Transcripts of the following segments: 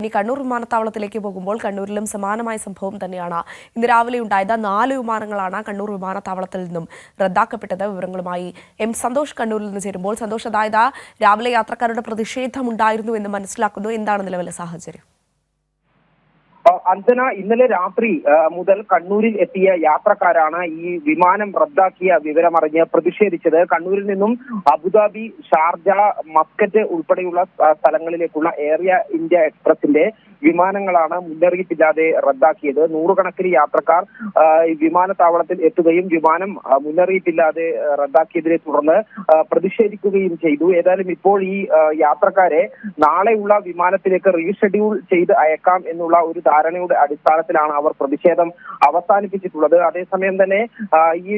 ഇനി കണ്ണൂർ വിമാനത്താവളത്തിലേക്ക് പോകുമ്പോൾ കണ്ണൂരിലും സമാനമായ സംഭവം തന്നെയാണ് ഇന്ന് രാവിലെ ഉണ്ടായത്. 4 വിമാനങ്ങളാണ് കണ്ണൂർ വിമാനത്താവളത്തിൽ നിന്നും റദ്ദാക്കപ്പെട്ടത്. വിവരങ്ങളുമായി എം സന്തോഷ് കണ്ണൂരിൽ നിന്ന് ചേരുമ്പോൾ. സന്തോഷ്, അതായത് രാവിലെ യാത്രക്കാരുടെ പ്രതിഷേധമുണ്ടായിരുന്നു എന്ന് മനസ്സിലാക്കുന്നു. എന്താണ് നിലവിലെ സാഹചര്യം? അഞ്ജന, ഇന്നലെ രാത്രി മുതൽ കണ്ണൂരിൽ എത്തിയ യാത്രക്കാരാണ് ഈ വിമാനം റദ്ദാക്കിയ വിവരമറിഞ്ഞ് പ്രതിഷേധിച്ചത്. കണ്ണൂരിൽ നിന്നും അബുദാബി, ഷാർജ, മസ്കറ്റ് ഉൾപ്പെടെയുള്ള സ്ഥലങ്ങളിലേക്കുള്ള എയർ ഇന്ത്യ എക്സ്പ്രസിന്റെ വിമാനങ്ങളാണ് മുന്നറിയിപ്പില്ലാതെ റദ്ദാക്കിയത്. നൂറുകണക്കിന് യാത്രക്കാർ വിമാനത്താവളത്തിൽ എത്തുകയും വിമാനം മുന്നറിയിപ്പില്ലാതെ റദ്ദാക്കിയതിനെ തുടർന്ന് പ്രതിഷേധിക്കുകയും ചെയ്തു. ഏതായാലും ഇപ്പോൾ ഈ യാത്രക്കാരെ നാളെയുള്ള വിമാനത്തിലേക്ക് റീഷെഡ്യൂൾ ചെയ്ത് അയക്കാം എന്നുള്ള ഒരു ധാരണയുടെ അടിസ്ഥാനത്തിലാണ് അവർ പ്രതിഷേധം അവസാനിപ്പിച്ചിട്ടുള്ളത്. അതേസമയം തന്നെ ഈ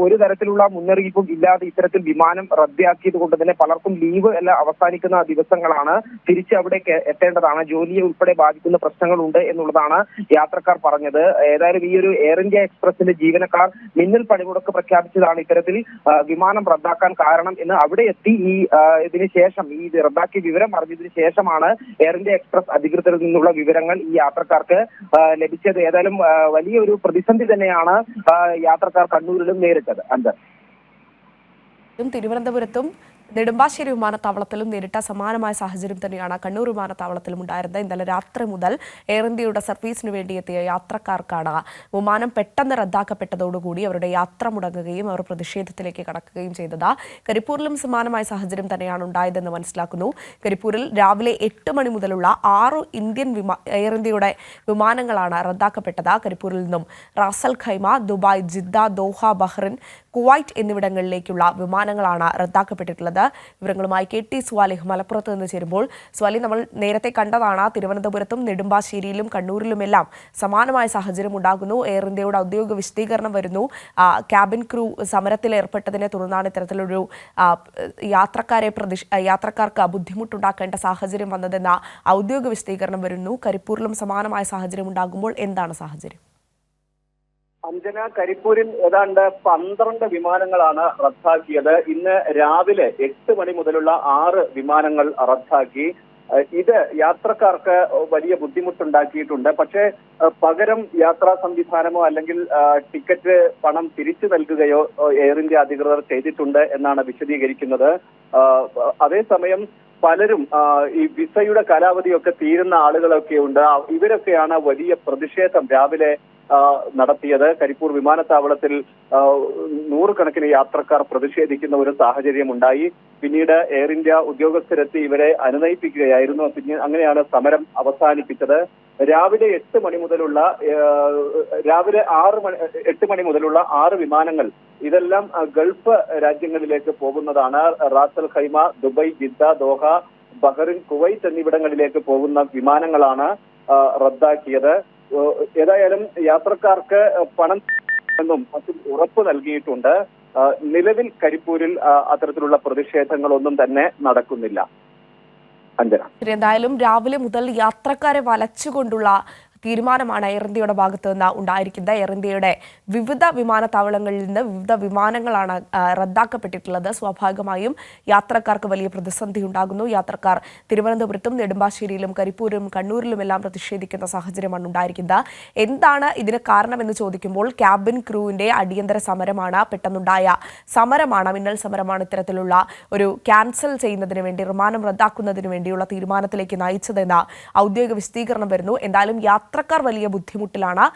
ഒരു തരത്തിലുള്ള മുന്നറിയിപ്പും ഇല്ലാതെ ഇത്തരത്തിൽ വിമാനം റദ്ദാക്കിയത് കൊണ്ട് തന്നെ പലർക്കും ലീവ് എല്ലാം അവസാനിക്കുന്ന ദിവസങ്ങളാണ്. തിരിച്ച് അവിടേക്ക് എത്തേണ്ടതാണ്. ജോലിയെ ഉൾപ്പെടെ ബാധിക്കുന്ന പ്രശ്നങ്ങളുണ്ട് എന്നുള്ളതാണ് യാത്രക്കാർ പറഞ്ഞത്. ഏതായാലും ഈ ഒരു എയർ ഇന്ത്യ എക്സ്പ്രസിന്റെ ജീവനക്കാർ മിന്നൽ പണിമുടക്ക് പ്രഖ്യാപിച്ചതാണ് ഇത്തരത്തിൽ വിമാനം റദ്ദാക്കാൻ കാരണം എന്ന് അവിടെ എത്തി ഇതിന് ശേഷം ഈ റദ്ദാക്കിയ വിവരം അറിഞ്ഞതിന് ശേഷമാണ് എയർ ഇന്ത്യ എക്സ്പ്രസ് അധികൃതരിൽ നിന്നുള്ള വിവരങ്ങൾ ഈ യാത്രക്കാർക്ക് ലഭിച്ചത്. ഏതായാലും വലിയൊരു പ്രതിസന്ധി തന്നെയാണ് യാത്രക്കാർ കണ്ണൂരിലും നേരിട്ടത്. തിരുവനന്തപുരത്തും നെടുമ്പാശ്ശേരി വിമാനത്താവളത്തിലും നേരിട്ട സമാനമായ സാഹചര്യം തന്നെയാണ് കണ്ണൂർ വിമാനത്താവളത്തിലും ഉണ്ടായിരുന്നത്. ഇന്നലെ രാത്രി മുതൽ എയർ ഇന്ത്യയുടെ സർവീസിന് വേണ്ടി എത്തിയ യാത്രക്കാർക്കാണ് വിമാനം പെട്ടെന്ന് റദ്ദാക്കപ്പെട്ടതോടുകൂടി അവരുടെ യാത്ര മുടങ്ങുകയും അവർ പ്രതിഷേധത്തിലേക്ക് കടക്കുകയും ചെയ്തത്. കരിപ്പൂരിലും സമാനമായ സാഹചര്യം തന്നെയാണ് ഉണ്ടായതെന്ന് മനസ്സിലാക്കുന്നു. കരിപ്പൂരിൽ രാവിലെ 8 മണി മുതലുള്ള 6 എയർ ഇന്ത്യയുടെ വിമാനങ്ങളാണ് റദ്ദാക്കപ്പെട്ടത്. കരിപ്പൂരിൽ നിന്നും Ras al Khaimah, Dubai, Jeddah, Doha, Bahrain, Kuwait എന്നിവിടങ്ങളിലേക്കുള്ള വിമാനങ്ങളാണ് റദ്ദാക്കപ്പെട്ടിട്ടുള്ളത്. വിവരങ്ങളുമായി KT സ്വാലിഹ് മലപ്പുറത്ത് നിന്ന് ചേരുമ്പോൾ. സ്വാലിഹ്, നമ്മൾ നേരത്തെ കണ്ടതാണ് തിരുവനന്തപുരത്തും നെടുമ്പാശ്ശേരിയിലും കണ്ണൂരിലുമെല്ലാം സമാനമായ സാഹചര്യം ഉണ്ടാകുന്നു. എയർ ഇന്ത്യയുടെ ഔദ്യോഗിക വിശദീകരണം വരുന്നു. ക്യാബിൻ ക്രൂ സമരത്തിൽ ഏർപ്പെട്ടതിനെ തുടർന്നാണ് ഇത്തരത്തിലൊരു യാത്രക്കാർക്ക് ബുദ്ധിമുട്ടുണ്ടാക്കേണ്ട സാഹചര്യം വന്നതെന്ന ഔദ്യോഗിക വിശദീകരണം വരുന്നു. കരിപ്പൂരിലും സമാനമായ സാഹചര്യം ഉണ്ടാകുമ്പോൾ എന്താണ് സാഹചര്യം? അഞ്ജന, കരിപ്പൂരിൽ ഏതാണ്ട് 12 വിമാനങ്ങളാണ് റദ്ദാക്കിയത്. ഇന്ന് രാവിലെ 8 മണി മുതലുള്ള 6 വിമാനങ്ങൾ റദ്ദാക്കി. ഇത് യാത്രക്കാർക്ക് വലിയ ബുദ്ധിമുട്ടുണ്ടാക്കിയിട്ടുണ്ട്. പക്ഷേ പകരം യാത്രാ സംവിധാനമോ അല്ലെങ്കിൽ ടിക്കറ്റ് പണം തിരിച്ചു നൽകുകയോ എയർ ഇന്ത്യ അധികൃതർ ചെയ്തിട്ടുണ്ട് എന്നാണ് വിശദീകരിക്കുന്നത്. അതേസമയം പലരും ഈ വിസയുടെ കാലാവധിയൊക്കെ തീരുന്ന ആളുകളൊക്കെ ഉണ്ട്. ഇവരൊക്കെയാണ് വലിയ പ്രതിഷേധം രാവിലെ നടത്തിയത്. കരിപ്പൂർ വിമാനത്താവളത്തിൽ നൂറുകണക്കിന് യാത്രക്കാർ പ്രതിഷേധിക്കുന്ന ഒരു സാഹചര്യം ഉണ്ടായി. പിന്നീട് എയർ ഇന്ത്യ ഉദ്യോഗസ്ഥരെത്തി ഇവരെ അനുനയിപ്പിക്കുകയായിരുന്നു. പിന്നെ അങ്ങനെയാണ് സമരം അവസാനിപ്പിച്ചത്. രാവിലെ 8 മണി മുതലുള്ള 8 മണി മുതലുള്ള 6 വിമാനങ്ങൾ ഇതെല്ലാം ഗൾഫ് രാജ്യങ്ങളിലേക്ക് പോകുന്നതാണ്. Ras al Khaimah, Dubai, Jeddah, Doha, Bahrain, Kuwait എന്നിവിടങ്ങളിലേക്ക് പോകുന്ന വിമാനങ്ങളാണ് റദ്ദാക്കിയത്. ഏതായാലും യാത്രക്കാർക്ക് പണം എന്നും മറ്റും ഉറപ്പ് നൽകിയിട്ടുണ്ട്. നിലവിൽ കരിപ്പൂരിൽ അത്തരത്തിലുള്ള പ്രതിഷേധങ്ങളൊന്നും തന്നെ നടക്കുന്നില്ല. എന്തായാലും രാവിലെ മുതൽ യാത്രക്കാരെ വലച്ചുകൊണ്ടുള്ള തീരുമാനമാണ് എയർ ഇന്ത്യയുടെ ഭാഗത്തു നിന്ന് ഉണ്ടായിരിക്കുന്നത്. എയർ ഇന്ത്യയുടെ വിവിധ വിമാനത്താവളങ്ങളിൽ നിന്ന് വിവിധ വിമാനങ്ങളാണ് റദ്ദാക്കപ്പെട്ടിട്ടുള്ളത്. സ്വാഭാവികമായും യാത്രക്കാർക്ക് വലിയ പ്രതിസന്ധി ഉണ്ടാകുന്നു. യാത്രക്കാർ തിരുവനന്തപുരത്തും നെടുമ്പാശ്ശേരിയിലും കരിപ്പൂരിലും കണ്ണൂരിലുമെല്ലാം പ്രതിഷേധിക്കുന്ന സാഹചര്യമാണ് ഉണ്ടായിരിക്കുന്നത്. എന്താണ് ഇതിന് കാരണമെന്ന് ചോദിക്കുമ്പോൾ ക്യാബിൻ ക്രൂവിന്റെ അടിയന്തര സമരമാണ്, പെട്ടെന്നുണ്ടായ സമരമാണ്, മിന്നൽ സമരമാണ് ഇത്തരത്തിലുള്ള ഒരു ക്യാൻസൽ ചെയ്യുന്നതിന് വേണ്ടി, വിമാനം റദ്ദാക്കുന്നതിന് വേണ്ടിയുള്ള തീരുമാനത്തിലേക്ക് നയിച്ചതെന്ന ഔദ്യോഗിക വിശദീകരണം വരുന്നു. എന്തായാലും യാത്രക്കാർ വലിയ ബുദ്ധിമുട്ടിലാണ്.